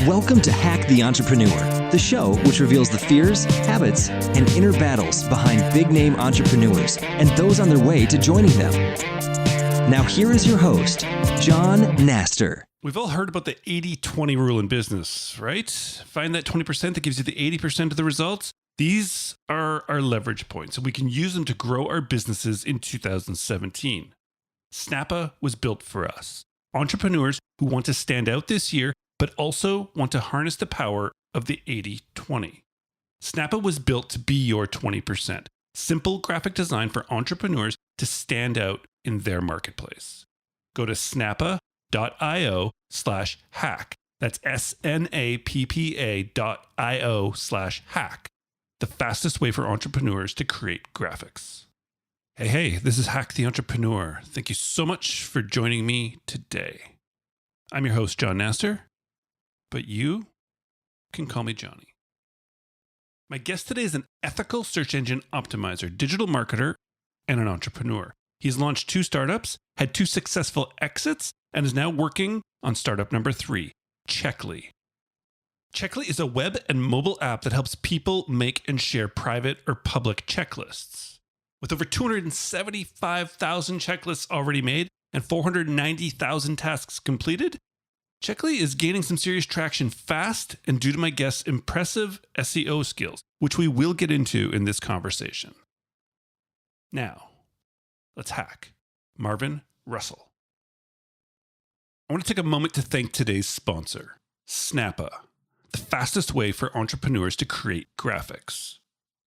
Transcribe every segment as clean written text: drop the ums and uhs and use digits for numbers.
Welcome to Hack the Entrepreneur, the show which reveals the fears, habits, and inner battles behind big-name entrepreneurs and those on their way to joining them. Now here is your host, John Naster. We've all heard about the 80-20 rule in business, right? Find that 20% that gives you the 80% of the results. These are our leverage points, and we can use them to grow our businesses in 2017. Snappa was built for us, entrepreneurs who want to stand out this year, but also want to harness the power of the 80-20. Snappa was built to be your 20%. Simple graphic design for entrepreneurs to stand out in their marketplace. Go to snappa.io/hack. That's snappa.io/hack. The fastest way for entrepreneurs to create graphics. Hey, this is Hack the Entrepreneur. Thank you so much for joining me today. I'm your host, John Naster, but you can call me Johnny. My guest today is an ethical search engine optimizer, digital marketer, and an entrepreneur. He's launched 2 startups, had 2 successful exits, and is now working on startup number 3, Checkli. Checkli is a web and mobile app that helps people make and share private or public checklists. With over 275,000 checklists already made and 490,000 tasks completed, Checkli is gaining some serious traction fast and due to my guest's impressive SEO skills, which we will get into in this conversation. Now, let's hack Marvin Russell. I want to take a moment to thank today's sponsor, Snappa, the fastest way for entrepreneurs to create graphics.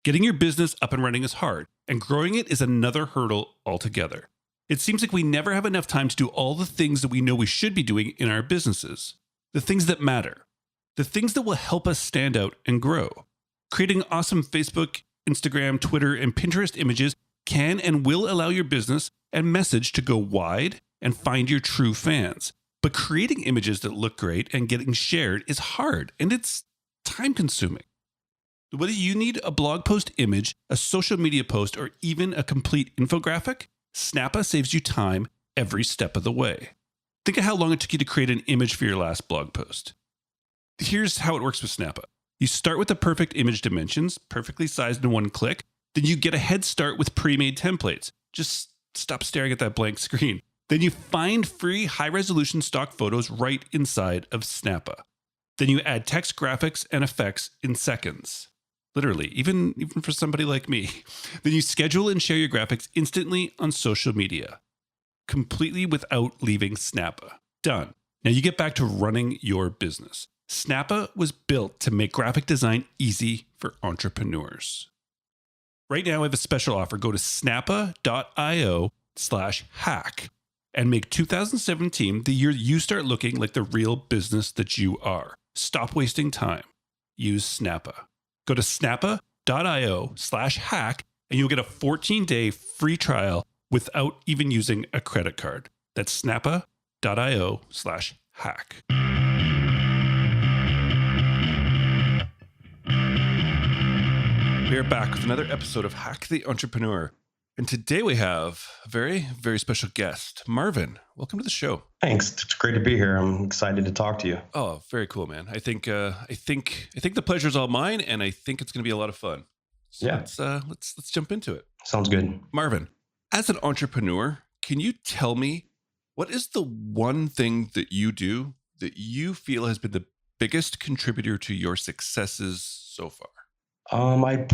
Getting your business up and running is hard, and growing it is another hurdle altogether. It seems like we never have enough time to do all the things that we know we should be doing in our businesses. The things that matter. The things that will help us stand out and grow. Creating awesome Facebook, Instagram, Twitter, and Pinterest images can and will allow your business and message to go wide and find your true fans. But creating images that look great and getting shared is hard, and it's time-consuming. Whether you need a blog post image, a social media post, or even a complete infographic, Snappa saves you time every step of the way. Think of how long it took you to create an image for your last blog post. Here's how it works with Snappa. You start with the perfect image dimensions, perfectly sized in one click. Then you get a head start with pre-made templates. Just stop staring at that blank screen. Then you find free high-resolution stock photos right inside of Snappa. Then you add text, graphics, and effects in seconds. Literally, even for somebody like me. Then you schedule and share your graphics instantly on social media. Completely without leaving Snappa. Done. Now you get back to running your business. Snappa was built to make graphic design easy for entrepreneurs. Right now I have a special offer. Go to snappa.io/hack and make 2017 the year you start looking like the real business that you are. Stop wasting time. Use Snappa. Go to snappa.io/hack and you'll get a 14-day free trial without even using a credit card. That's snappa.io/hack. We are back with another episode of Hack the Entrepreneur. And today we have a very, very special guest. Marvin, welcome to the show. Thanks. It's great to be here. I'm excited to talk to you. Oh, very cool, man. I think the pleasure's all mine, and I think it's going to be a lot of fun. So yeah. Let's jump into it. Sounds good. Marvin, as an entrepreneur, can you tell me what is the one thing that you do that you feel has been the biggest contributor to your successes so far? It's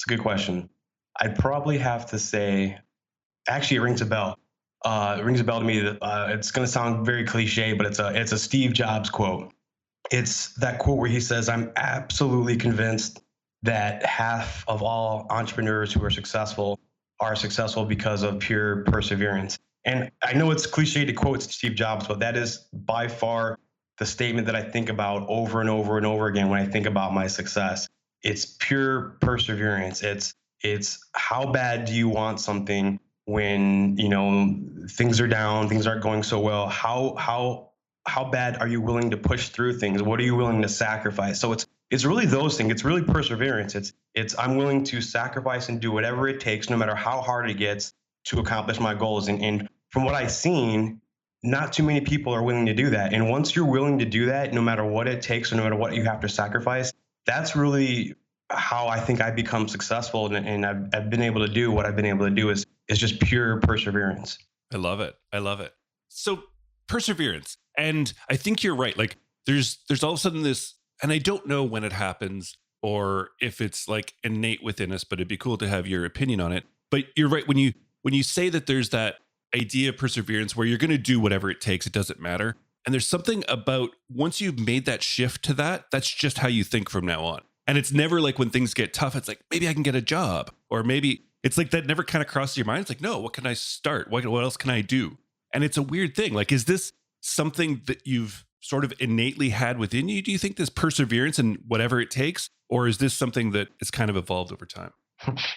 a good question. I'd probably have to say, actually, it rings a bell. It rings a bell to me that it's going to sound very cliche, but it's a Steve Jobs quote. It's that quote where he says, "I'm absolutely convinced that half of all entrepreneurs who are successful because of pure perseverance." And I know it's cliche to quote Steve Jobs, but that is by far the statement that I think about over and over and over again when I think about my success. It's pure perseverance. It's how bad do you want something when, things are down, things aren't going so well? How bad are you willing to push through things? What are you willing to sacrifice? So it's really those things. It's really perseverance. It's I'm willing to sacrifice and do whatever it takes, no matter how hard it gets, to accomplish my goals. And from what I've seen, not too many people are willing to do that. And once you're willing to do that, no matter what it takes or no matter what you have to sacrifice, that's really how I think I've become successful. And I've been able to do what I've been able to do is just pure perseverance. I love it. I love it. So perseverance. And I think you're right. Like there's all of a sudden this, and I don't know when it happens or if it's like innate within us, but it'd be cool to have your opinion on it. But you're right. When you say that there's that idea of perseverance where you're going to do whatever it takes, it doesn't matter. And there's something about once you've made that shift to that, that's just how you think from now on. And it's never like when things get tough, it's like, maybe I can get a job, or maybe it's like that never kind of crosses your mind. It's like, no, what can I start? What else can I do? And it's a weird thing. Like, is this something that you've sort of innately had within you? Do you think this perseverance and whatever it takes, or is this something that has kind of evolved over time?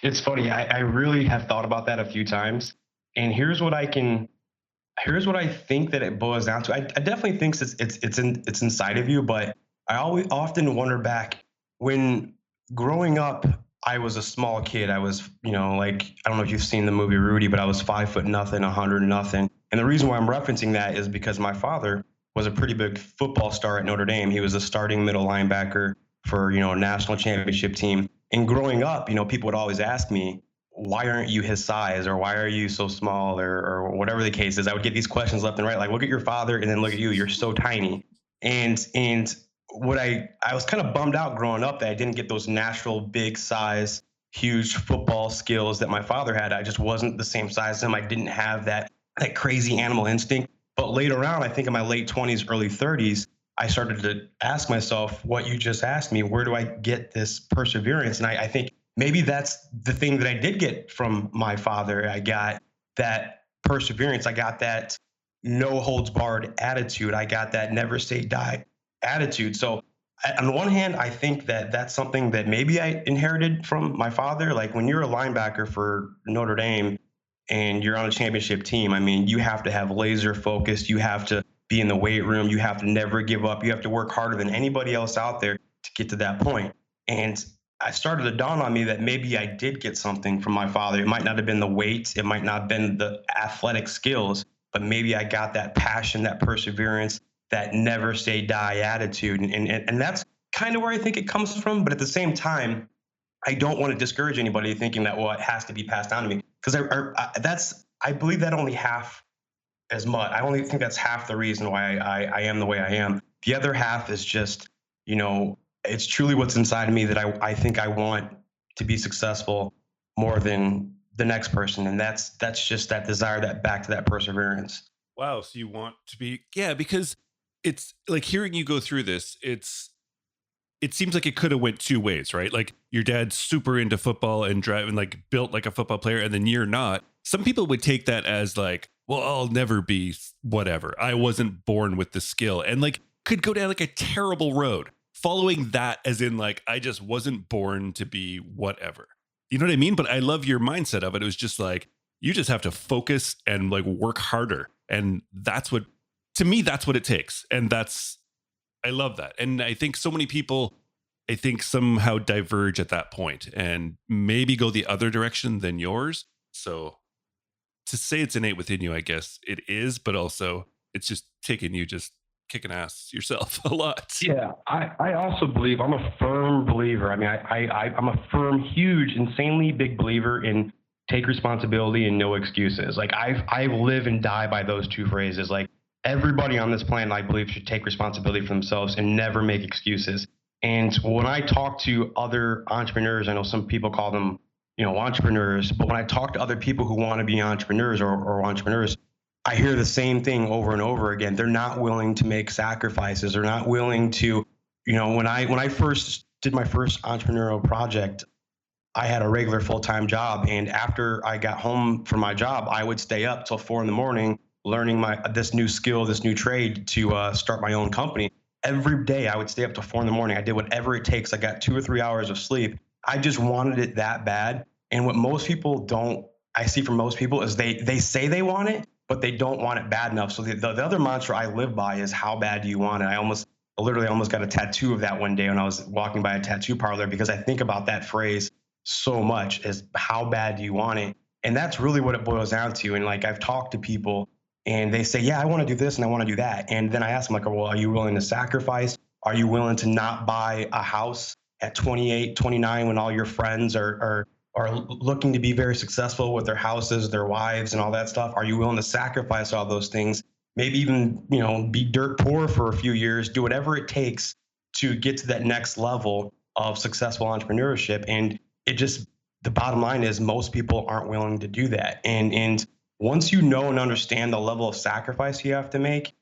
It's funny. I really have thought about that a few times. And here's what I think that it boils down to. I definitely think it's inside of you, but I always often wonder back when growing up, I was a small kid. I was, like, I don't know if you've seen the movie Rudy, but I was 5'0", 100 nothing. And the reason why I'm referencing that is because my father was a pretty big football star at Notre Dame. He was a starting middle linebacker for, a national championship team. And growing up, people would always ask me, why aren't you his size, or why are you so small, or whatever the case is. I would get these questions left and right, like, look at your father and then look at you, you're so tiny. And what I was kind of bummed out growing up that I didn't get those natural big size, huge football skills that my father had. I just wasn't the same size as him. I didn't have that crazy animal instinct. But later on, I think in my late 20s, early 30s, I started to ask myself what you just asked me, where do I get this perseverance? And I think maybe that's the thing that I did get from my father. I got that perseverance. I got that no holds barred attitude. I got that never say die attitude. So on the one hand, I think that that's something that maybe I inherited from my father. Like when you're a linebacker for Notre Dame and you're on a championship team, I mean, you have to have laser focus. You have to be in the weight room. You have to never give up. You have to work harder than anybody else out there to get to that point. And I started to dawn on me that maybe I did get something from my father. It might not have been the weight. It might not have been the athletic skills, but maybe I got that passion, that perseverance, that never say die attitude. And that's kind of where I think it comes from. But at the same time, I don't want to discourage anybody thinking that, well, it has to be passed on to me. Because I believe that only half as much. I only think that's half the reason why I am the way I am. The other half is just, it's truly what's inside of me that I think I want to be successful more than the next person. And that's just that desire, that back to that perseverance. Wow. So you want to be, yeah, because it's like hearing you go through this, it seems like it could have went two ways, right? Like your dad's super into football and driving, like built like a football player, and then you're not. Some people would take that as like, well, I'll never be whatever. I wasn't born with the skill, and like could go down like a terrible road following that as in like, I just wasn't born to be whatever. You know what I mean? But I love your mindset of it. It was just like, you just have to focus and like work harder. And that's what, to me, that's what it takes. And I love that. And I think so many people, somehow diverge at that point and maybe go the other direction than yours. So to say it's innate within you, I guess it is, but also it's just taking you just kicking ass yourself a lot. Yeah, I also believe, I'm a firm believer. I mean, I'm a firm, huge, insanely big believer in take responsibility and no excuses. Like I live and die by those two phrases. Like everybody on this planet, I believe, should take responsibility for themselves and never make excuses. And when I talk to other entrepreneurs, I know some people call them, entrepreneurs, but when I talk to other people who want to be entrepreneurs or entrepreneurs, I hear the same thing over and over again. They're not willing to make sacrifices. They're not willing to, when I first did my first entrepreneurial project, I had a regular full-time job. And after I got home from my job, I would stay up till 4 a.m. learning this new skill, this new trade to start my own company. Every day I would stay up till 4 a.m. I did whatever it takes. I got 2 or 3 hours of sleep. I just wanted it that bad. And what most people I see from most people is they say they want it, but they don't want it bad enough. So the other mantra I live by is, how bad do you want it? literally almost got a tattoo of that one day when I was walking by a tattoo parlor, because I think about that phrase so much, is how bad do you want it? And that's really what it boils down to. And like I've talked to people and they say, yeah, I want to do this and I want to do that. And then I ask them like, well, are you willing to sacrifice? Are you willing to not buy a house at 28, 29 when all your friends are looking to be very successful with their houses, their wives and all that stuff? Are you willing to sacrifice all those things? Maybe even, be dirt poor for a few years, do whatever it takes to get to that next level of successful entrepreneurship. And the bottom line is most people aren't willing to do that. And once you know and understand the level of sacrifice you have to make,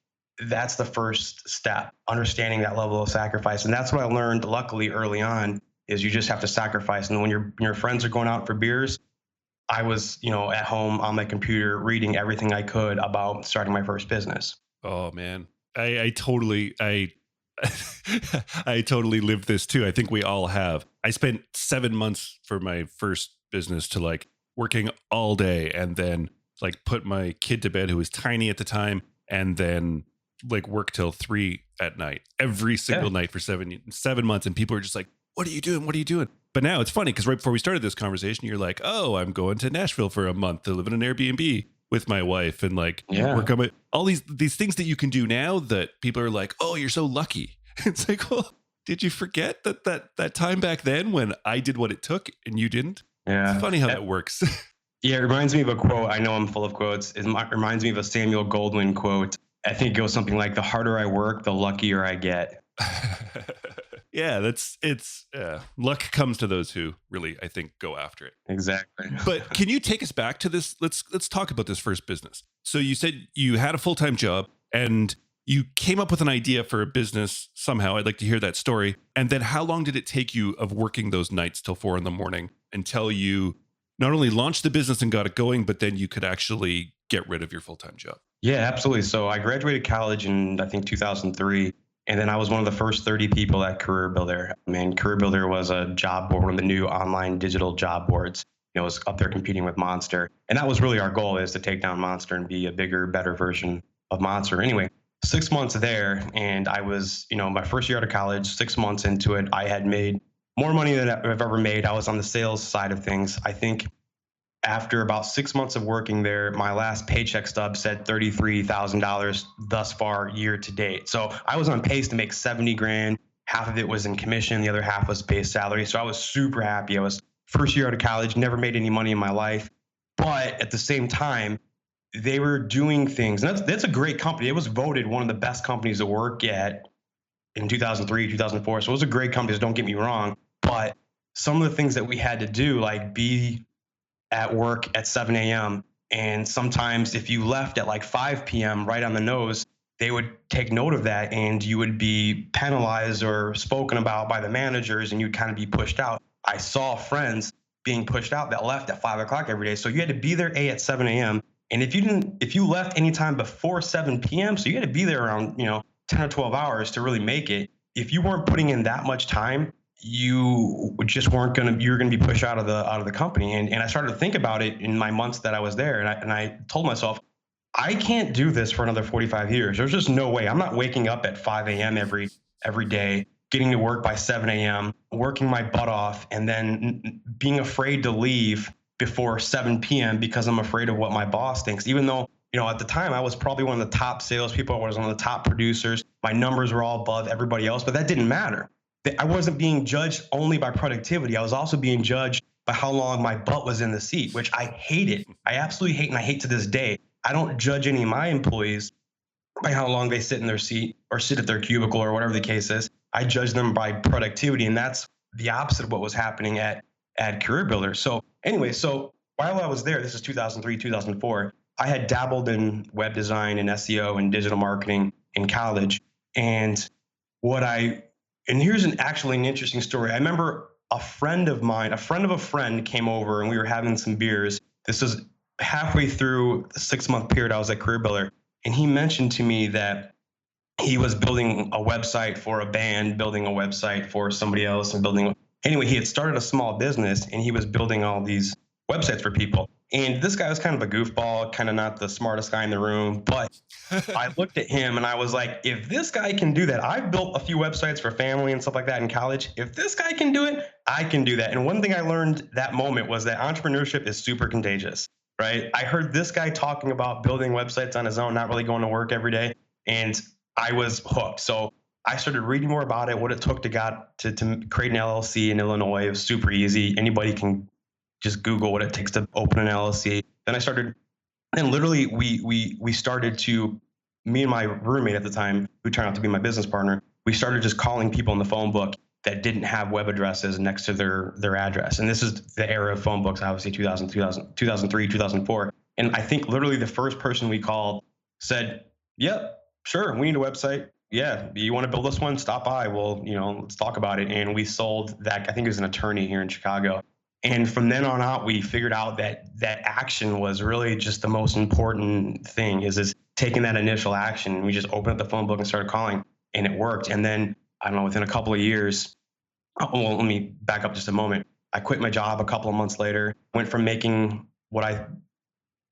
that's the first step, understanding that level of sacrifice. And that's what I learned, luckily, early on, is you just have to sacrifice. And when your friends are going out for beers, I was, at home on my computer reading everything I could about starting my first business. Oh man, I totally I totally lived this too. I think we all have. I spent 7 months for my first business to like working all day and then like put my kid to bed, who was tiny at the time, and then like work till 3 at night every single night for 7 months. And people are just like, what are you doing? What are you doing? But now it's funny because right before we started this conversation, you're like, oh, I'm going to Nashville for a month to live in an Airbnb with my wife and like work on all these things that you can do now that people are like, oh, you're so lucky. It's like, well, did you forget that time back then when I did what it took and you didn't? Yeah. It's funny how that works. Yeah, it reminds me of a quote. I know I'm full of quotes. It reminds me of a Samuel Goldwyn quote. I think it goes something like, the harder I work, the luckier I get. Yeah, luck comes to those who really, I think, go after it. Exactly. But can you take us back to this? Let's talk about this first business. So you said you had a full-time job and you came up with an idea for a business somehow. I'd like to hear that story. And then how long did it take you of working those nights till 4 a.m. until you not only launched the business and got it going, but then you could actually get rid of your full-time job? Yeah, absolutely. So I graduated college in, I think, 2003. And then I was one of the first 30 people at Career Builder. I mean, Career Builder was a job board, one of the new online digital job boards. It was up there competing with Monster. And that was really our goal, is to take down Monster and be a bigger, better version of Monster. Anyway, 6 months there, and I was, my first year out of college, 6 months into it, I had made more money than I've ever made. I was on the sales side of things. I think after about 6 months of working there, my last paycheck stub said $33,000 thus far year to date. So I was on pace to make 70 grand. Half of it was in commission. The other half was base salary. So I was super happy. I was first year out of college, never made any money in my life. But at the same time, they were doing things. And that's a great company. It was voted one of the best companies to work at in 2003, 2004. So it was a great company, don't get me wrong. But some of the things that we had to do, like be at work at 7 a.m. And sometimes if you left at like 5 p.m. right on the nose, they would take note of that and you would be penalized or spoken about by the managers and you'd kind of be pushed out. I saw friends being pushed out that left at 5 o'clock every day. So you had to be there at 7 a.m. And if you left anytime before 7 p.m., so you had to be there around, 10 or 12 hours to really make it. If you weren't putting in that much time, you just weren't you're going to be pushed out of the company. And I started to think about it in my months that I was there. And I told myself, I can't do this for another 45 years. There's just no way. I'm not waking up at 5 a.m. every day, getting to work by 7 a.m., working my butt off, and then being afraid to leave before 7 p.m. because I'm afraid of what my boss thinks. Even though, at the time I was probably one of the top salespeople, I was one of the top producers. My numbers were all above everybody else, but that didn't matter. I wasn't being judged only by productivity. I was also being judged by how long my butt was in the seat, which I hated. I absolutely hate, and I hate to this day. I don't judge any of my employees by how long they sit in their seat or sit at their cubicle or whatever the case is. I judge them by productivity, and that's the opposite of what was happening at Career Builder. So anyway, while I was there, this is 2003, 2004, I had dabbled in web design and SEO and digital marketing in college. And here's actually an interesting story. I remember a friend of a friend came over and we were having some beers. This was halfway through the 6-month period I was at Career Builder. And he mentioned to me that he was building a website for a band, building a website for somebody else, and anyway, he had started a small business and he was building all these websites for people. And this guy was kind of a goofball, kind of not the smartest guy in the room. But I looked at him and I was like, if this guy can do that, I've built a few websites for family and stuff like that in college. If this guy can do it, I can do that. And one thing I learned that moment was that entrepreneurship is super contagious, right? I heard this guy talking about building websites on his own, not really going to work every day. And I was hooked. So I started reading more about it, what it took to create an LLC in Illinois. It was super easy. Anybody can just Google what it takes to open an LLC. Then I started, and literally we started to, me and my roommate at the time, who turned out to be my business partner, we started just calling people in the phone book that didn't have web addresses next to their address. And this is the era of phone books, obviously 2003, 2004. And I think literally the first person we called said, yep, sure, we need a website. Yeah, you want to build this one? Stop by. Well, let's talk about it. And we sold that. I think it was an attorney here in Chicago. And from then on out, we figured out that action was really just the most important thing is taking that initial action. We just opened up the phone book and started calling, and it worked. And then, I don't know, within a couple of years, well, let me back up just a moment. I quit my job a couple of months later, went from making what I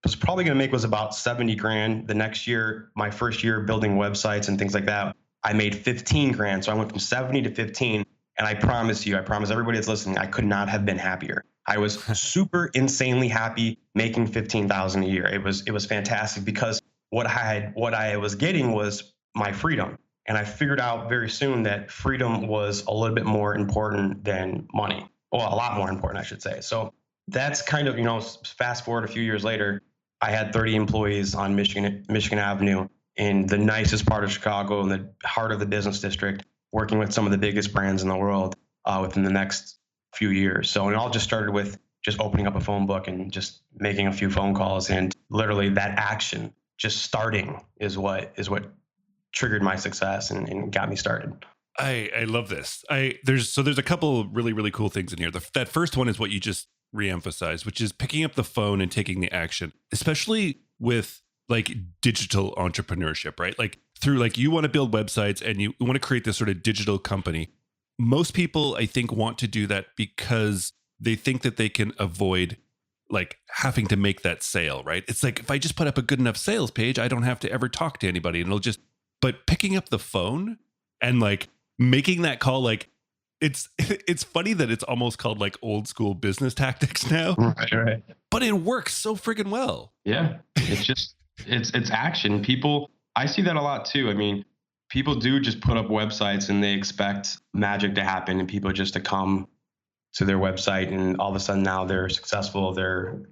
was probably going to make was about 70 grand. The next year, my first year building websites and things like that, I made 15 grand. So I went from 70 to 15. And I promise everybody that's listening, I could not have been happier. I was super insanely happy making 15,000 a year. It was fantastic because what I was getting was my freedom. And I figured out very soon that freedom was a little bit more important than money. Well, a lot more important, I should say. So that's kind of, fast forward a few years later, I had 30 employees on Michigan Avenue in the nicest part of Chicago, in the heart of the business district, working with some of the biggest brands in the world within the next few years. So it all just started with just opening up a phone book and just making a few phone calls, and literally that action, just starting, is what triggered my success and got me started. I love this. There's a couple of really, really cool things in here. That first one is what you just reemphasized, which is picking up the phone and taking the action, especially with like digital entrepreneurship, right? Like through you want to build websites and you want to create this sort of digital company. Most people, I think, want to do that because they think that they can avoid like having to make that sale, right? It's like, if I just put up a good enough sales page, I don't have to ever talk to anybody, and but picking up the phone and like making that call, like it's funny that it's almost called like old school business tactics now. Right. But it works so friggin' well. Yeah. It's just, it's action. People, I see that a lot too. I mean, people do just put up websites and they expect magic to happen and people just to come to their website, and all of a sudden now they're successful. They're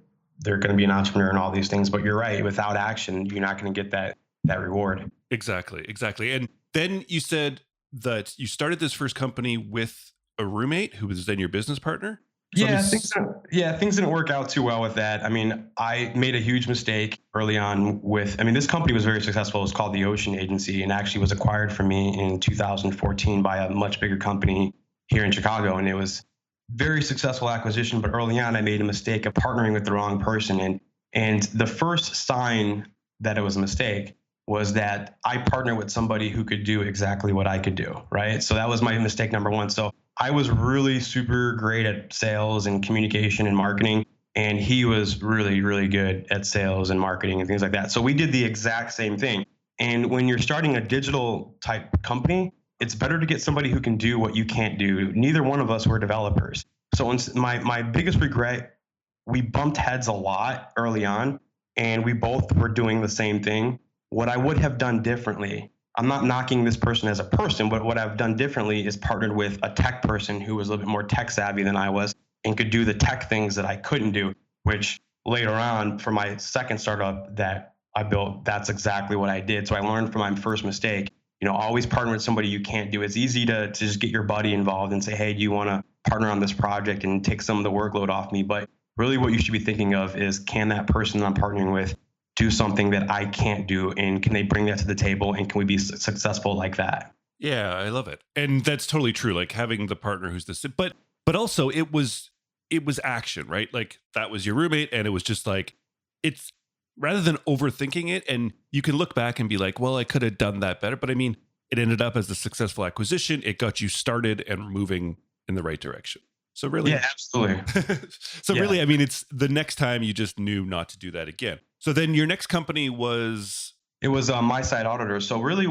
going to be an entrepreneur and all these things. But you're right. Without action, you're not going to get that reward. Exactly. And then you said that you started this first company with a roommate who was then your business partner. So things didn't work out too well with that. I mean, I made a huge mistake early on this company was very successful. It was called the Ocean Agency, and actually was acquired from me in 2014 by a much bigger company here in Chicago. And it was very successful acquisition. But early on, I made a mistake of partnering with the wrong person. And the first sign that it was a mistake was that I partnered with somebody who could do exactly what I could do, right? So that was my mistake number one. So I was really super great at sales and communication and marketing, and he was really, really good at sales and marketing and things like that. So we did the exact same thing. And when you're starting a digital type company, it's better to get somebody who can do what you can't do. Neither one of us were developers. So my biggest regret, we bumped heads a lot early on, and we both were doing the same thing. What I would have done differently, I'm not knocking this person as a person, but what I've done differently is partnered with a tech person who was a little bit more tech savvy than I was and could do the tech things that I couldn't do, which later on for my second startup that I built, that's exactly what I did. So I learned from my first mistake, always partner with somebody you can't do. It's easy to just get your buddy involved and say, hey, do you want to partner on this project and take some of the workload off me? But really what you should be thinking of is, can that person that I'm partnering with do something that I can't do, and can they bring that to the table, and can we be successful like that? Yeah, I love it. And that's totally true. Like having the partner who's this, but also it was action, right? Like that was your roommate, and it was just like, it's rather than overthinking it, and you can look back and be like, well, I could have done that better. But I mean, it ended up as a successful acquisition. It got you started and moving in the right direction. So really, Yeah, absolutely. so Yeah. really, I mean, it's the next time you just knew not to do that again. So then your next company was, It was my side auditor. So really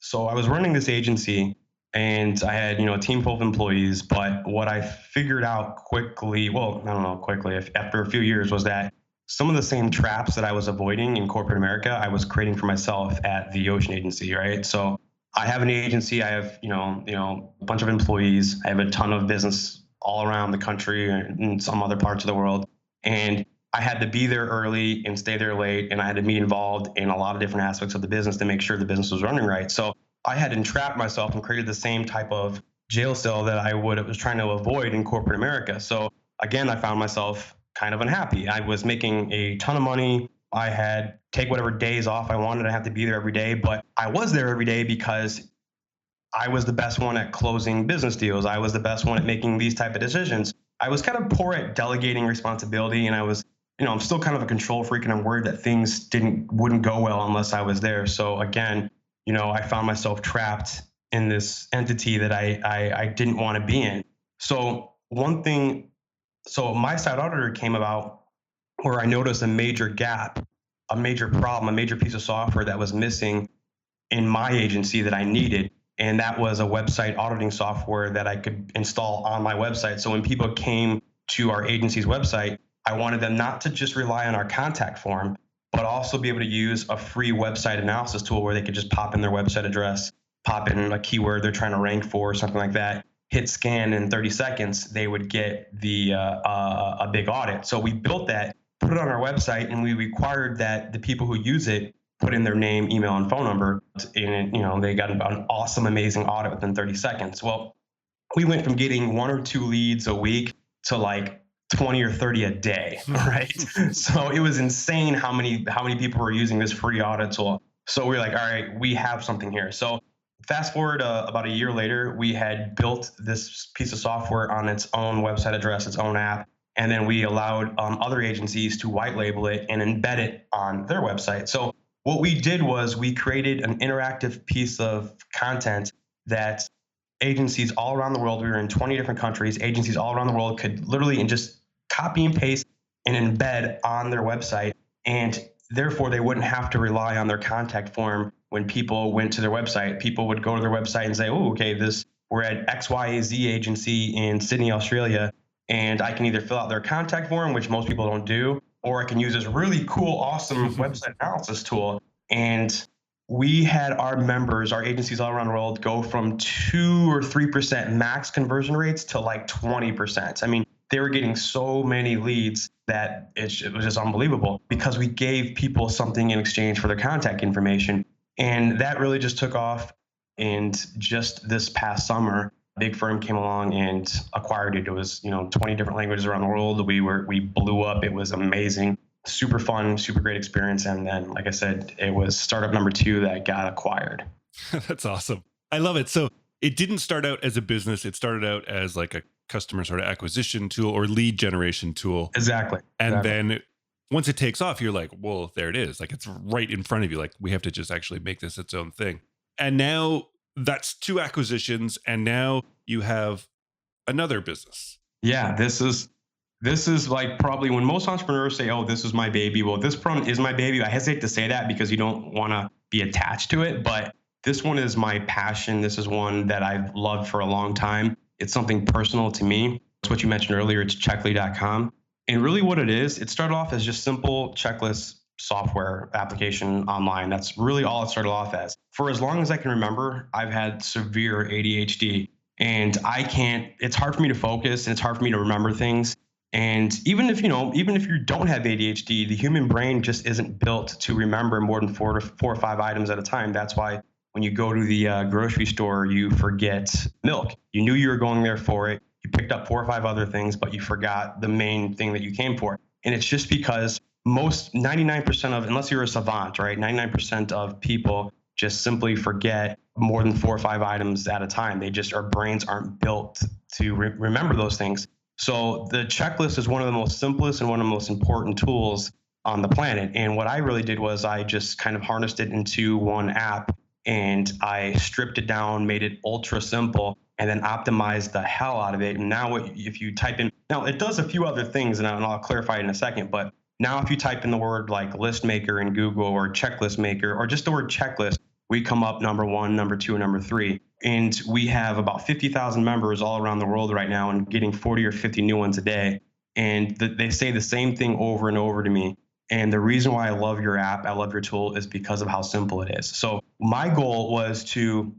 so I was running this agency and I had, a team full of employees, but what I figured out quickly, well, I don't know, quickly, after a few years was that some of the same traps that I was avoiding in corporate America, I was creating for myself at the Ocean Agency, right? So I have an agency, I have, a bunch of employees, I have a ton of business all around the country and in some other parts of the world. And I had to be there early and stay there late, and I had to be involved in a lot of different aspects of the business to make sure the business was running right. So I had entrapped myself and created the same type of jail cell that I was trying to avoid in corporate America. So again, I found myself kind of unhappy. I was making a ton of money. I had take whatever days off I wanted. I have to be there every day, but I was there every day because I was the best one at closing business deals. I was the best one at making these type of decisions. I was kind of poor at delegating responsibility, and I was, I'm still kind of a control freak, and I'm worried that things wouldn't go well unless I was there. So again, I found myself trapped in this entity that I didn't want to be in. So my side auditor came about where I noticed a major gap, a major problem, a major piece of software that was missing in my agency that I needed. And that was a website auditing software that I could install on my website. So when people came to our agency's website, I wanted them not to just rely on our contact form, but also be able to use a free website analysis tool where they could just pop in their website address, pop in a keyword they're trying to rank for, or something like that, hit scan in 30 seconds, they would get a big audit. So we built that, put it on our website, and we required that the people who use it put in their name, email, and phone number, and they got an awesome, amazing audit within 30 seconds. Well, we went from getting 1 or 2 leads a week to like 20 or 30 a day, right? So it was insane how many people were using this free audit tool. So we were like, all right, we have something here. So fast forward about a year later, we had built this piece of software on its own website address, its own app. And then we allowed other agencies to white label it and embed it on their website. So what we did was we created an interactive piece of content that agencies all around the world, we were in 20 different countries, agencies all around the world could literally and just copy and paste and embed on their website. And therefore, they wouldn't have to rely on their contact form when people went to their website. People would go to their website and say, oh, okay, we're at XYZ agency in Sydney, Australia, and I can either fill out their contact form, which most people don't do, or I can use this really cool, awesome website analysis tool. And we had our members, our agencies all around the world, go from 2 or 3% max conversion rates to like 20%. I mean, they were getting so many leads that it was just unbelievable because we gave people something in exchange for their contact information. And that really just took off. And just this past summer, a big firm came along and acquired it. It was, 20 different languages around the world. We blew up. It was amazing. Super fun, super great experience. And then, like I said, it was startup number 2 that got acquired. That's awesome. I love it. So it didn't start out as a business. It started out as like a customer sort of acquisition tool or lead generation tool. Exactly. And then once it takes off, you're like, well, there it is. Like it's right in front of you. Like we have to just actually make this its own thing. And now that's 2 acquisitions. And now you have another business. Yeah, this is like probably when most entrepreneurs say, oh, this is my baby. Well, this one is my baby. I hesitate to say that because you don't want to be attached to it. But this one is my passion. This is one that I've loved for a long time. It's something personal to me. It's what you mentioned earlier. It's checkli.com. And really what it is, it started off as just simple checklist software application online. That's really all it started off as. For as long as I can remember, I've had severe ADHD. And it's hard for me to focus and it's hard for me to remember things. And even if you don't have ADHD, the human brain just isn't built to remember more than 4 or 5 items at a time. That's why when you go to the grocery store, you forget milk. You knew you were going there for it. You picked up 4 or 5 other things, but you forgot the main thing that you came for. And it's just because 99% of, unless you're a savant, right? 99% of people just simply forget more than 4 or 5 items at a time. Our brains aren't built to remember those things. So the checklist is one of the most simplest and one of the most important tools on the planet. And what I really did was I just kind of harnessed it into one app and I stripped it down, made it ultra simple. and then optimize the hell out of it. And now if you type in, now it does a few other things, and I'll clarify it in a second, but now if you type in the word like list maker in Google or checklist maker, or just the word checklist, we come up number one, number two, and number three. And we have about 50,000 members all around the world right now and getting 40 or 50 new ones a day. And they say the same thing over and over to me. And the reason why I love your app, I love your tool, is because of how simple it is. So my goal was to,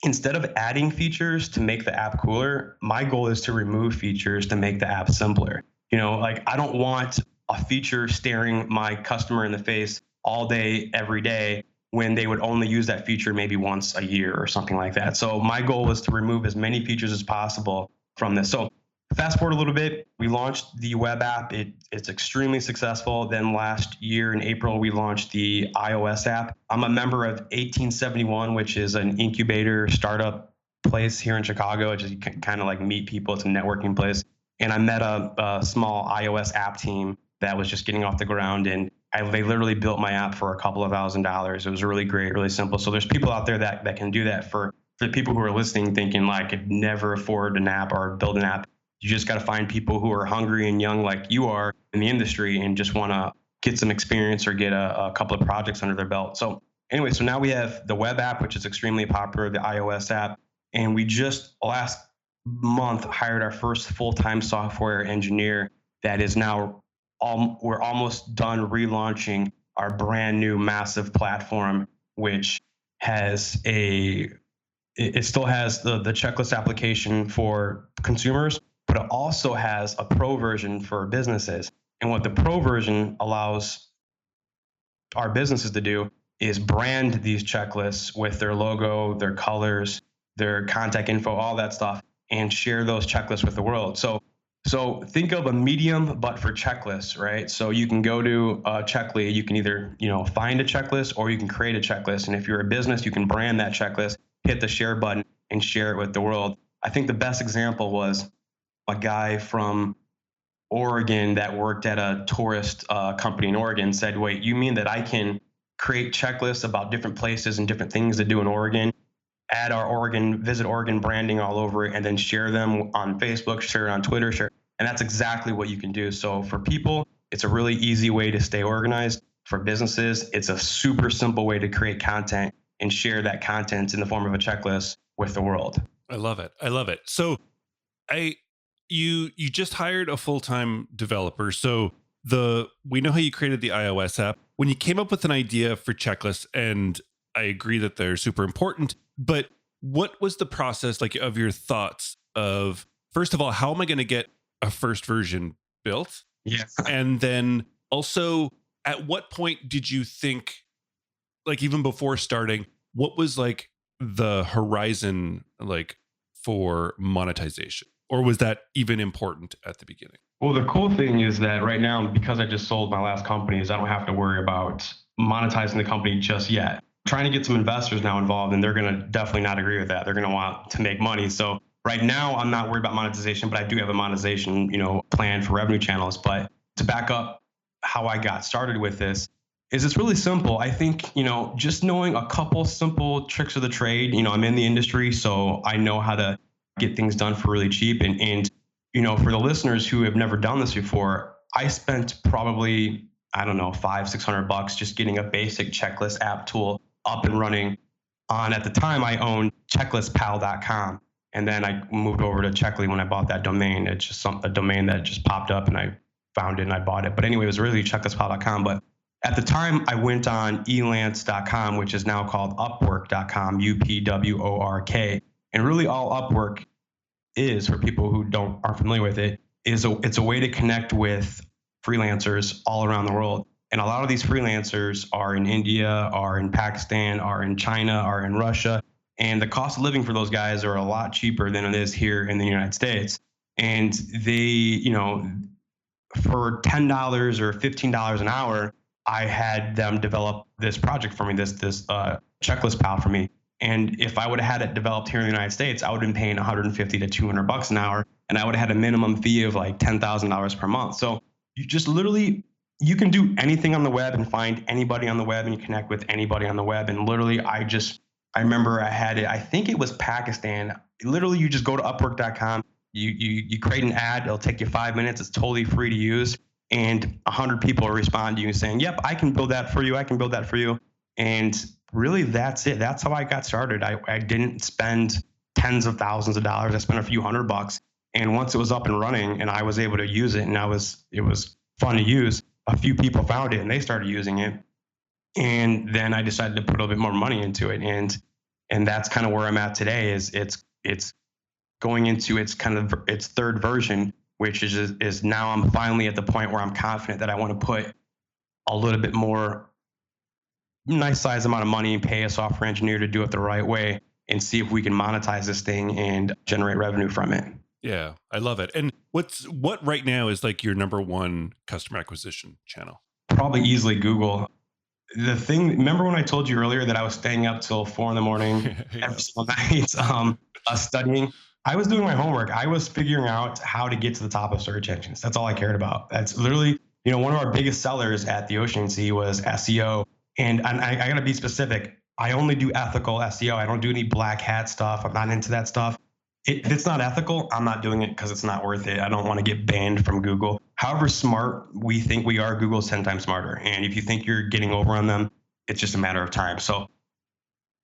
instead of adding features to make the app cooler, my goal is to remove features to make the app simpler. Like I don't want a feature staring my customer in the face all day, every day, when they would only use that feature maybe once a year or something like that. So my goal was to remove as many features as possible from this. So fast forward a little bit, we launched the web app. It's extremely successful. Then last year in April, we launched the iOS app. I'm a member of 1871, which is an incubator startup place here in Chicago. It's just kind of like meet people. It's a networking place. And I met a small iOS app team that was just getting off the ground, and they literally built my app for a couple of $1,000s. It was really great, really simple. So there's people out there that can do that. For the people who are listening thinking like I could never afford an app or build an app, you just got to find people who are hungry and young like you are in the industry and just want to get some experience or get a couple of projects under their belt. So anyway, so now we have the web app, which is extremely popular, the iOS app. And we just last month hired our first full-time software engineer that is now, we're almost done relaunching our brand new massive platform, which has it still has the checklist application for consumers, but it also has a pro version for businesses. And what the pro version allows our businesses to do is brand these checklists with their logo, their colors, their contact info, all that stuff, and share those checklists with the world. So think of a medium, but for checklists, right? So you can go to Checkli, you can either, find a checklist or you can create a checklist. And if you're a business, you can brand that checklist, hit the share button and share it with the world. I think the best example was a guy from Oregon that worked at a tourist company in Oregon said, wait, you mean that I can create checklists about different places and different things to do in Oregon, add our Visit Oregon branding all over it, and then share them on Facebook, share it on Twitter, and that's exactly what you can do. So for people, it's a really easy way to stay organized. For businesses, it's a super simple way to create content and share that content in the form of a checklist with the world. I love it. So you just hired a full-time developer. So we know how you created the iOS app. When you came up with an idea for checklists, and I agree that they're super important, but what was the process like of your thoughts of, first of all, how am I going to get a first version built? Yes. And then also, at what point did you think, like even before starting, what was like the horizon like for monetization? Or was that even important at the beginning? Well, the cool thing is that right now, because I just sold my last company, is I don't have to worry about monetizing the company just yet. Trying to get some investors now involved, and they're going to definitely not agree with that. They're going to want to make money. So right now, I'm not worried about monetization, but I do have a monetization, plan for revenue channels. But to back up how I got started with this, is it's really simple. I think, just knowing a couple simple tricks of the trade, I'm in the industry, so I know how to get things done for really cheap. And for the listeners who have never done this before, I spent probably, I don't know, $500-600 just getting a basic checklist app tool up and running on, at the time I owned checklistpal.com. And then I moved over to Checkli when I bought that domain. It's just a domain that just popped up and I found it and I bought it. But anyway, it was really checklistpal.com. But at the time I went on elance.com, which is now called upwork.com, UPWORK. And really all Upwork is, for people who aren't familiar with it, it's a way to connect with freelancers all around the world. And a lot of these freelancers are in India, are in Pakistan, are in China, are in Russia. And the cost of living for those guys are a lot cheaper than it is here in the United States. And they, for $10 or $15 an hour, I had them develop this project for me, this checklist pal for me. And if I would have had it developed here in the United States, I would have been paying $150 to $200 an hour, and I would have had a minimum fee of like $10,000 per month. So you just literally, you can do anything on the web and find anybody on the web and you connect with anybody on the web. And literally, I remember I had it, I think it was Pakistan. literally you just go to upwork.com, you create an ad, it'll take you 5 minutes, it's totally free to use, and 100 people will respond to you saying, yep, I can build that for you, I can build that for you. And really that's it. That's how I got started. I didn't spend tens of thousands of dollars. I spent a few $100. And once it was up and running and I was able to use it and it was fun to use, a few people found it and they started using it. And then I decided to put a little bit more money into it. And that's kind of where I'm at today. Is it's going into its kind of its third version, which is now I'm finally at the point where I'm confident that I want to put a little bit more nice size amount of money and pay a software engineer to do it the right way and see if we can monetize this thing and generate revenue from it. Yeah, I love it. And what right now is like your number one customer acquisition channel? Probably easily Google. The thing, remember when I told you earlier that I was staying up till 4 a.m. every single night studying? I was doing my homework. I was figuring out how to get to the top of search engines. That's all I cared about. That's literally, one of our biggest sellers at the Ocean Sea was SEO. And I got to be specific. I only do ethical SEO. I don't do any black hat stuff. I'm not into that stuff. If it's not ethical, I'm not doing it because it's not worth it. I don't want to get banned from Google. However smart we think we are, Google's 10 times smarter. And if you think you're getting over on them, it's just a matter of time. So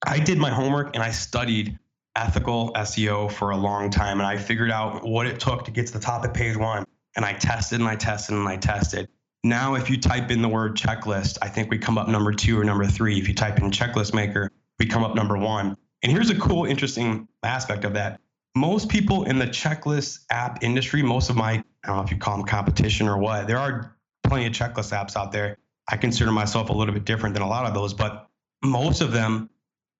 I did my homework and I studied ethical SEO for a long time. And I figured out what it took to get to the top of page one. And I tested and I tested and I tested. Now, if you type in the word checklist, I think we come up number 2 or number 3. If you type in checklist maker, we come up number 1. And here's a cool, interesting aspect of that. Most people in the checklist app industry, most of my, I don't know if you call them competition or what, there are plenty of checklist apps out there. I consider myself a little bit different than a lot of those, but most of them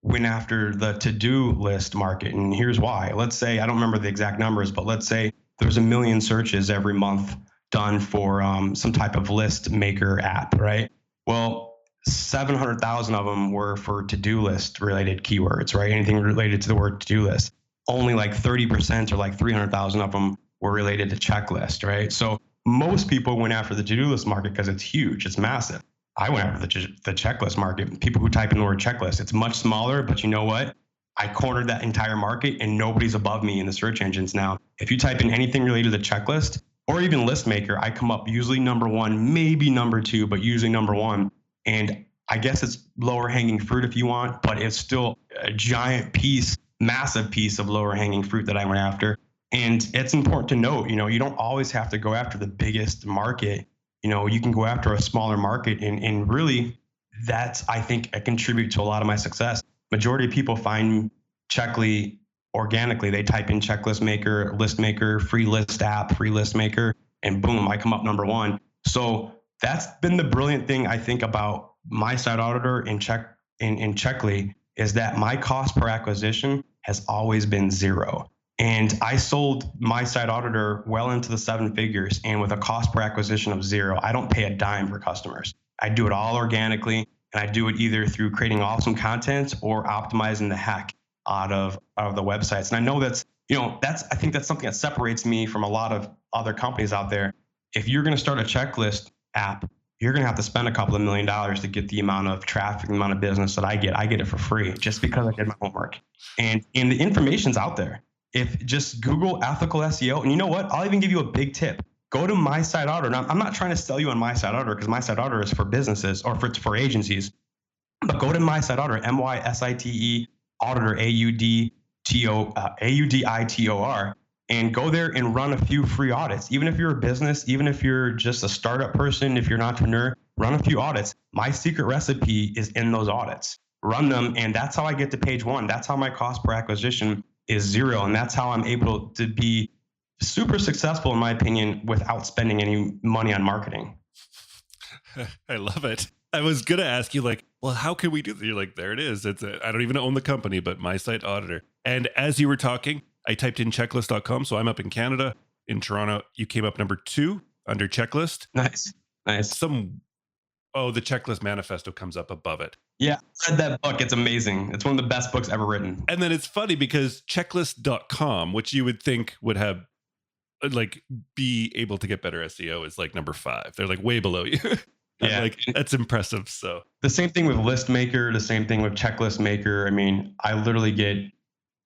went after the to-do list market. And here's why. Let's say, I don't remember the exact numbers, but let's say there's 1 million searches every month done for some type of list maker app, right? Well, 700,000 of them were for to-do list related keywords, right? Anything related to the word to-do list. Only like 30% or like 300,000 of them were related to checklist, right? So most people went after the to-do list market because it's huge, it's massive. I went after the checklist market. People who type in the word checklist, it's much smaller, but you know what? I cornered that entire market and nobody's above me in the search engines now. If you type in anything related to checklist or even list maker, I come up usually number 1, maybe number 2, but usually number 1. And I guess it's lower hanging fruit if you want, but it's still a giant piece, massive piece of lower hanging fruit that I went after. And it's important to note, you don't always have to go after the biggest market. You can go after a smaller market and really that's, I think, a contribute to a lot of my success. Majority of people find Checkli organically. They type in checklist maker, list maker, free list app, free list maker, and boom, I come up number 1. So that's been the brilliant thing I think about my site auditor and Checkli is that my cost per acquisition has always been 0. And I sold my site auditor well into the 7 figures and with a cost per acquisition of 0. I don't pay a dime for customers. I do it all organically and I do it either through creating awesome content or optimizing the heck out of the websites. And I know I think that's something that separates me from a lot of other companies out there. If you're going to start a checklist app, you're going to have to spend a couple of $1 million to get the amount of traffic, the amount of business that I get. I get it for free just because I did my homework. And the information's out there. If just Google ethical SEO, and you know what? I'll even give you a big tip. Go to My Site Auditor. Now, I'm not trying to sell you on My Site Auditor because My Site Auditor is for businesses or for agencies. But go to My Site Auditor, MYSITE Auditor, AUDITOR, and go there and run a few free audits. Even if you're a business, even if you're just a startup person, if you're an entrepreneur, run a few audits. My secret recipe is in those audits. Run them, and that's how I get to page 1. That's how my cost per acquisition is 0, and that's how I'm able to be super successful, in my opinion, without spending any money on marketing. I love it. I was going to ask you, well, how can we do that? You're like, there it is. I don't even own the company, but My Site Auditor. And as you were talking, I typed in checklist.com. So I'm up in Canada. In Toronto, you came up number 2 under checklist. Nice. The checklist manifesto comes up above it. Yeah, I read that book. It's amazing. It's one of the best books ever written. And then it's funny because checklist.com, which you would think would have be able to get better SEO, is number 5. They're way below you. Yeah, that's impressive. So the same thing with list maker, the same thing with checklist maker. I mean, I literally get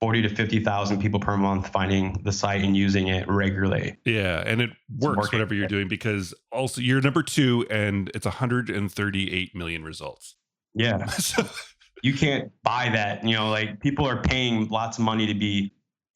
40 to 50,000 people per month finding the site and using it regularly. Yeah, and it works whatever you're doing, because also you're number 2 and it's 138 million results. Yeah. So you can't buy that. Like people are paying lots of money to be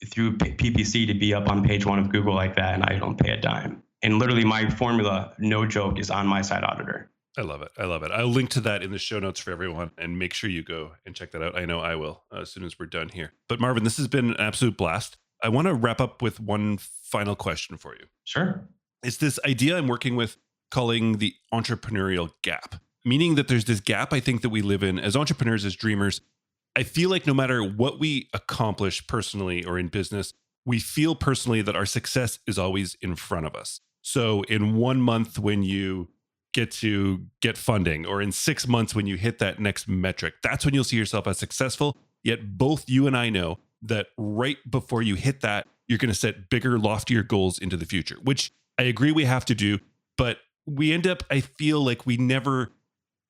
through PPC to be up on page 1 of Google like that, and I don't pay a dime. And literally my formula, no joke, is on my site auditor. I love it. I love it. I'll link to that in the show notes for everyone, and make sure you go and check that out. I know I will as soon as we're done here. But Marvin, this has been an absolute blast. I want to wrap up with one final question for you. Sure. It's this idea I'm working with calling the entrepreneurial gap, meaning that there's this gap I think that we live in as entrepreneurs, as dreamers. I feel like no matter what we accomplish personally or in business, we feel personally that our success is always in front of us. So in 1 month when you get to get funding, or in 6 months when you hit that next metric, that's when you'll see yourself as successful. Yet both you and I know that right before you hit that, you're going to set bigger, loftier goals into the future, which I agree we have to do. But we end up, I feel like we never,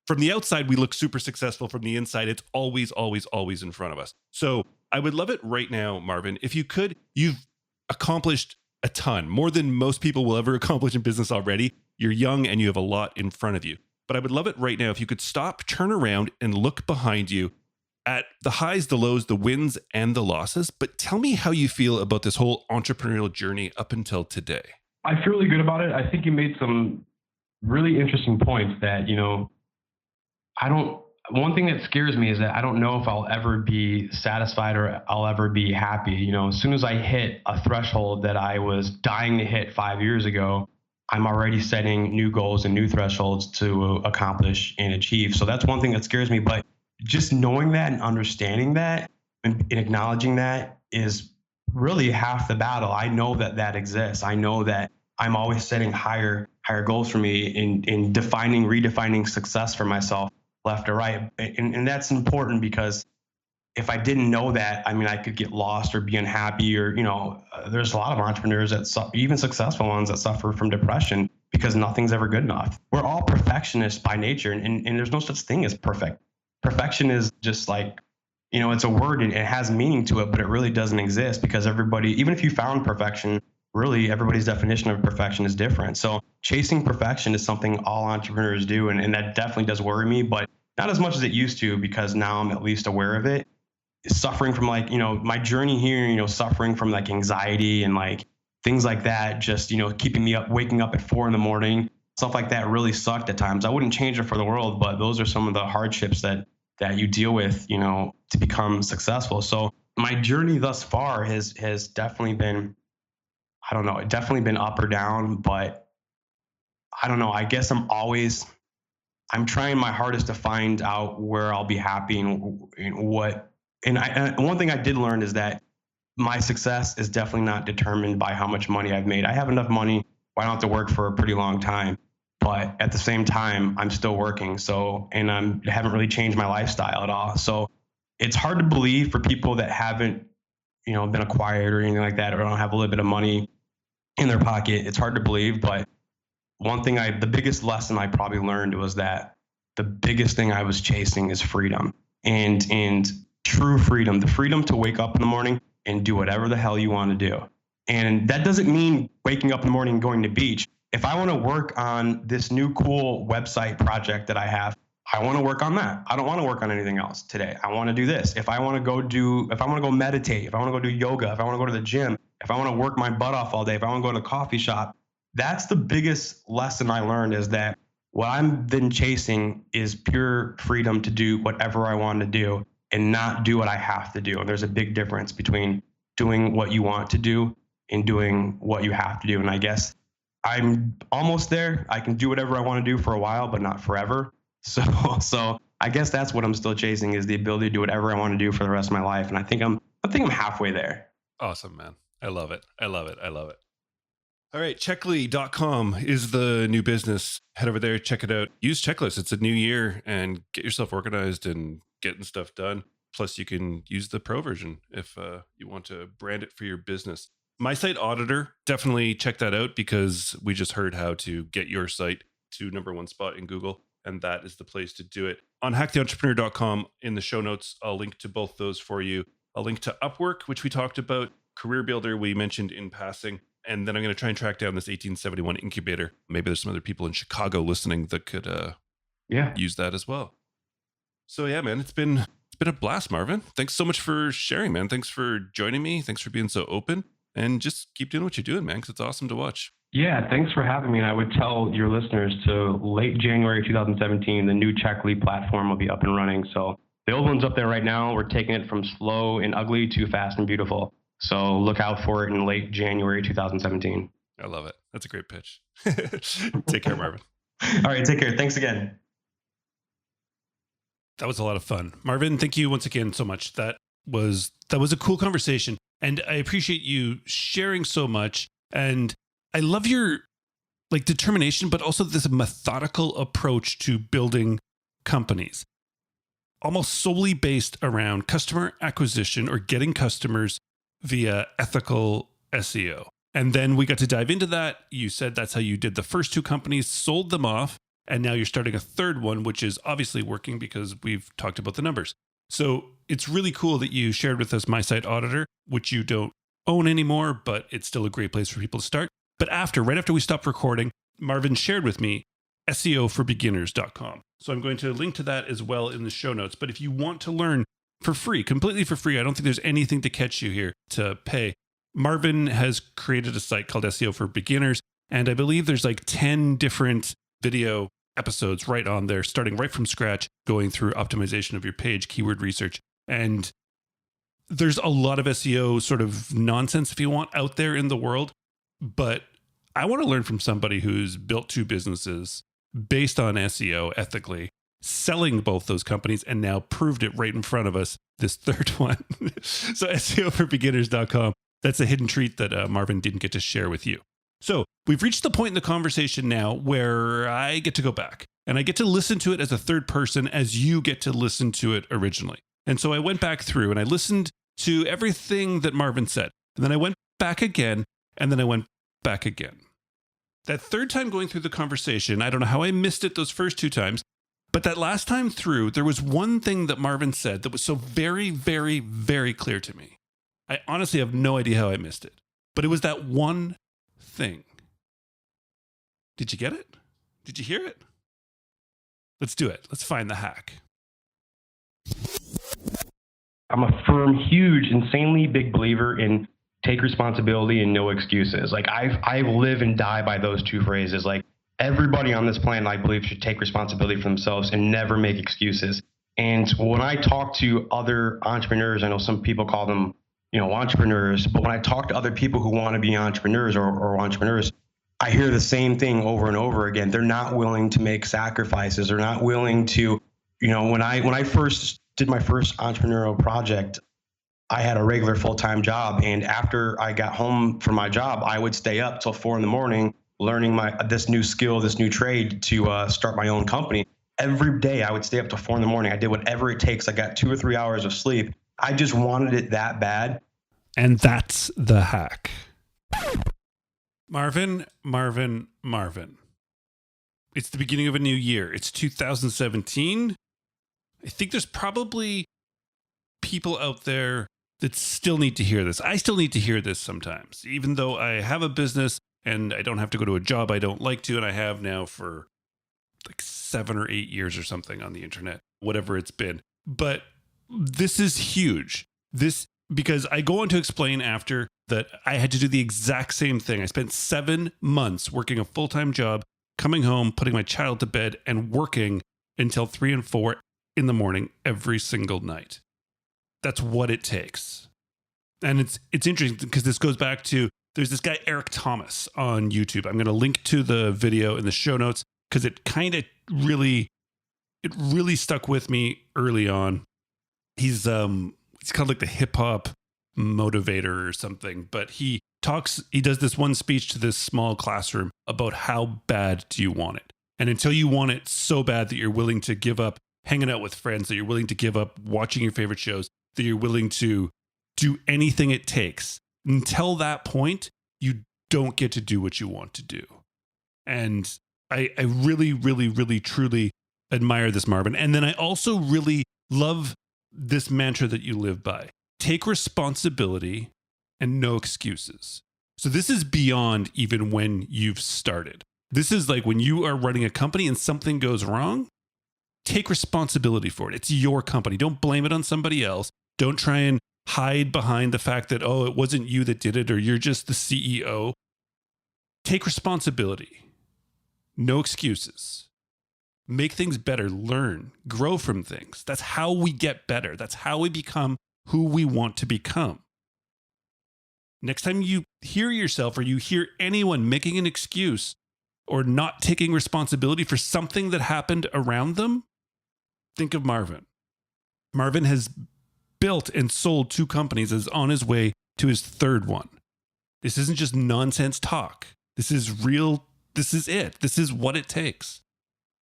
from the outside, we look super successful. From the inside, it's always, always, always in front of us. So I would love it right now, Marvin, if you could. You've accomplished a ton, more than most people will ever accomplish in business already. You're young and you have a lot in front of you. But I would love it right now if you could stop, turn around, and look behind you at the highs, the lows, the wins, and the losses. But tell me how you feel about this whole entrepreneurial journey up until today. I feel really good about it. I think you made some really interesting points that, one thing that scares me is that I don't know if I'll ever be satisfied or I'll ever be happy. As soon as I hit a threshold that I was dying to hit 5 years ago, I'm already setting new goals and new thresholds to accomplish and achieve. So that's one thing that scares me. But just knowing that and understanding that and acknowledging that is really half the battle. I know that exists. I know that I'm always setting higher goals for me in redefining success for myself, left or right. And that's important, because if I didn't know that, I could get lost or be unhappy, or, there's a lot of entrepreneurs even successful ones, that suffer from depression because nothing's ever good enough. We're all perfectionists by nature, and there's no such thing as perfect. Perfection is just like, it's a word and it has meaning to it, but it really doesn't exist, because everybody, even if you found perfection, really everybody's definition of perfection is different. So chasing perfection is something all entrepreneurs do. And that definitely does worry me, but not as much as it used to, because now I'm at least aware of it. Suffering from my journey here, suffering from anxiety and things like that, just, keeping me up, waking up at 4 a.m, stuff like that really sucked at times. I wouldn't change it for the world, but those are some of the hardships that you deal with, to become successful. So my journey thus far has definitely been, definitely been up or down, but I don't know. I guess I'm trying my hardest to find out where I'll be happy and what. And one thing I did learn is that my success is definitely not determined by how much money I've made. I have enough money where I don't have to work for a pretty long time, but at the same time, I'm still working. So, and I haven't really changed my lifestyle at all. So it's hard to believe for people that haven't, been acquired or anything like that, or don't have a little bit of money in their pocket. It's hard to believe, but the biggest lesson I probably learned was that the biggest thing I was chasing is freedom, and true freedom, the freedom to wake up in the morning and do whatever the hell you want to do. And that doesn't mean waking up in the morning and going to the beach. If I want to work on this new cool website project that I have, I want to work on that. I don't want to work on anything else today. I want to do this. If I want to go meditate, if I want to go do yoga, if I want to go to the gym, if I want to work my butt off all day, if I want to go to a coffee shop, that's the biggest lesson I learned, is that what I'm then chasing is pure freedom to do whatever I want to do and not do what I have to do. And there's a big difference between doing what you want to do and doing what you have to do. And I guess I'm almost there. I can do whatever I want to do for a while, but not forever. So I guess that's what I'm still chasing, is the ability to do whatever I want to do for the rest of my life. And I think I'm halfway there. Awesome, man. I love it. I love it. I love it. All right. Checkli.com is the new business. Head over there, check it out. Use Checklist. It's a new year, and get yourself organized and getting stuff done. Plus, you can use the pro version if you want to brand it for your business. My Site Auditor, definitely check that out, because we just heard how to get your site to #1 spot in Google, and that is the place to do it. On hacktheentrepreneur.com, in the show notes, I'll link to both those for you. a link to Upwork, which we talked about, Career Builder, we mentioned in passing. And then I'm going to try and track down this 1871 incubator. Maybe there's some other people in Chicago listening that could use that as well. So yeah, man, it's been a blast, Marvin. Thanks so much for sharing, man. Thanks for joining me. Thanks for being so open. And just keep doing what you're doing, man, because it's awesome to watch. Yeah, thanks for having me. And I would tell your listeners to late January 2017, the new Checkli platform will be up and running. So the old one's up there right now. We're taking it from slow and ugly to fast and beautiful. So look out for it in late January 2017. I love it. That's a great pitch. Take care, Marvin. All right, take care. Thanks again. That was a lot of fun. Marvin, thank you once again so much. That was a cool conversation. And I appreciate you sharing so much. And I love your determination, but also this methodical approach to building companies, almost solely based around customer acquisition or getting customers via ethical SEO. And then we got to dive into that. You said that's how you did the first two companies, sold them off, and now you're starting a third one, which is obviously working because we've talked about the numbers. So it's really cool that you shared with us My Site Auditor, which you don't own anymore, but it's still a great place for people to start. But right after we stopped recording, Marvin shared with me SEOforbeginners.com. So I'm going to link to that as well in the show notes. But if you want to learn for free, completely for free, I don't think there's anything to catch you here to pay. Marvin has created a site called SEO for Beginners, and I believe there's 10 different video episodes right on there, starting right from scratch, going through optimization of your page, keyword research. And there's a lot of SEO sort of nonsense, if you want, out there in the world. But I want to learn from somebody who's built two businesses based on SEO ethically, selling both those companies, and now proved it right in front of us, this third one. So SEOforbeginners.com, that's a hidden treat that Marvin didn't get to share with you. So we've reached the point in the conversation now where I get to go back and I get to listen to it as a third person as you get to listen to it originally. And so I went back through and I listened to everything that Marvin said. And then I went back again, and then I went back again. That third time going through the conversation, I don't know how I missed it those first two times, but that last time through, there was one thing that Marvin said that was so very, very, very clear to me. I honestly have no idea how I missed it, but it was that one thing. Did you get it? Did you hear it? Let's do it. Let's find the hack. I'm a firm, huge, insanely big believer in take responsibility and no excuses. I live and die by those two phrases. Everybody on this planet, I believe, should take responsibility for themselves and never make excuses. And when I talk to other entrepreneurs, I know some people call them, entrepreneurs, but when I talk to other people who want to be entrepreneurs or entrepreneurs, I hear the same thing over and over again. They're not willing to make sacrifices. They're not willing to, when I first did my first entrepreneurial project, I had a regular full-time job. And after I got home from my job, I would stay up till 4 a.m. learning this new skill, this new trade to start my own company. Every day I would stay up till 4 a.m. I did whatever it takes. I got 2 or 3 hours of sleep. I just wanted it that bad. And that's the hack. Marvin. It's the beginning of a new year. It's 2017. I think there's probably people out there that still need to hear this. I still need to hear this sometimes, even though I have a business and I don't have to go to a job I don't like to. And I have now for 7 or 8 years or something on the internet, whatever it's been. But this is huge. Because I go on to explain after that I had to do the exact same thing. I spent 7 months working a full-time job, coming home, putting my child to bed, and working until 3 and 4 in the morning every single night. That's what it takes. And it's interesting because this goes back to, there's this guy, Eric Thomas, on YouTube. I'm going to link to the video in the show notes because it really stuck with me early on. He's kind of like the hip hop motivator or something, but he does this one speech to this small classroom about how bad do you want it? And until you want it so bad that you're willing to give up hanging out with friends, that you're willing to give up watching your favorite shows, that you're willing to do anything it takes, until that point, you don't get to do what you want to do. And I really, really, really, truly admire this, Marvin. And then I also really love this mantra that you live by. take responsibility and no excuses. So this is beyond even when you've started. This is like when you are running a company and something goes wrong, take responsibility for it. It's your company. Don't blame it on somebody else. Don't try and hide behind the fact that, oh, it wasn't you that did it or you're just the CEO. Take responsibility. No excuses. Make things better. Learn. Grow from things. That's how we get better. That's how we become who we want to become. Next time you hear yourself or you hear anyone making an excuse or not taking responsibility for something that happened around them, think of Marvin. Marvin has built and sold 2 companies, is on his way to his 3rd one. This isn't just nonsense talk. This is real. This is it. This is what it takes.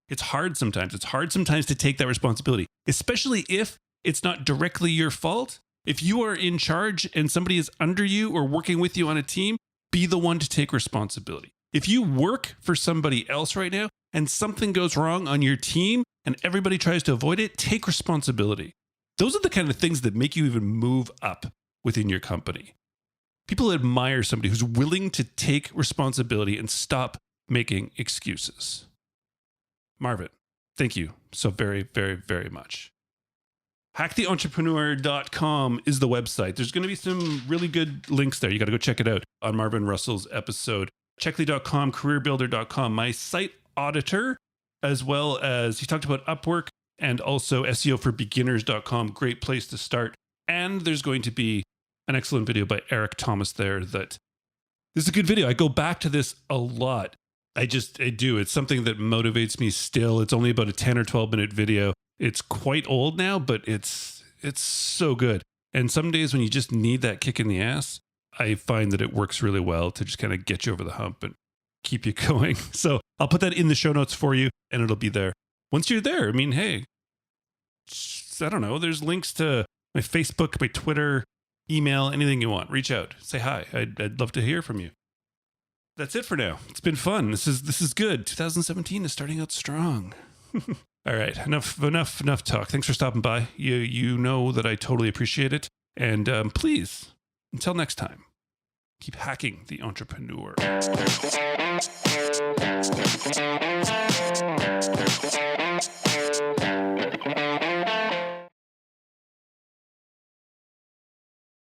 It's hard sometimes. It's hard sometimes to take that responsibility, especially if it's not directly your fault. If you are in charge and somebody is under you or working with you on a team, be the one to take responsibility. If you work for somebody else right now and something goes wrong on your team and everybody tries to avoid it, take responsibility. Those are the kind of things that make you even move up within your company. People admire somebody who's willing to take responsibility and stop making excuses. Marvin, thank you so very, very, very much. HackTheEntrepreneur.com is the website. There's going to be some really good links there. You got to go check it out on Marvin Russell's episode. Checkli.com, CareerBuilder.com, my site auditor, as well as he talked about Upwork and also SEOforbeginners.com. Great place to start. And there's going to be an excellent video by Eric Thomas there that this is a good video. I go back to this a lot. I do. It's something that motivates me still. It's only about a 10 or 12 minute video. It's quite old now, but it's so good. And some days when you just need that kick in the ass, I find that it works really well to just kind of get you over the hump and keep you going. So I'll put that in the show notes for you and it'll be there. Once you're there, I mean, hey, I don't know. There's links to my Facebook, my Twitter, email, anything you want. Reach out. Say hi. I'd love to hear from you. That's it for now. It's been fun. This is good. 2017 is starting out strong. All right. Enough talk. Thanks for stopping by. You know that I totally appreciate it. And please, until next time, keep hacking the entrepreneur.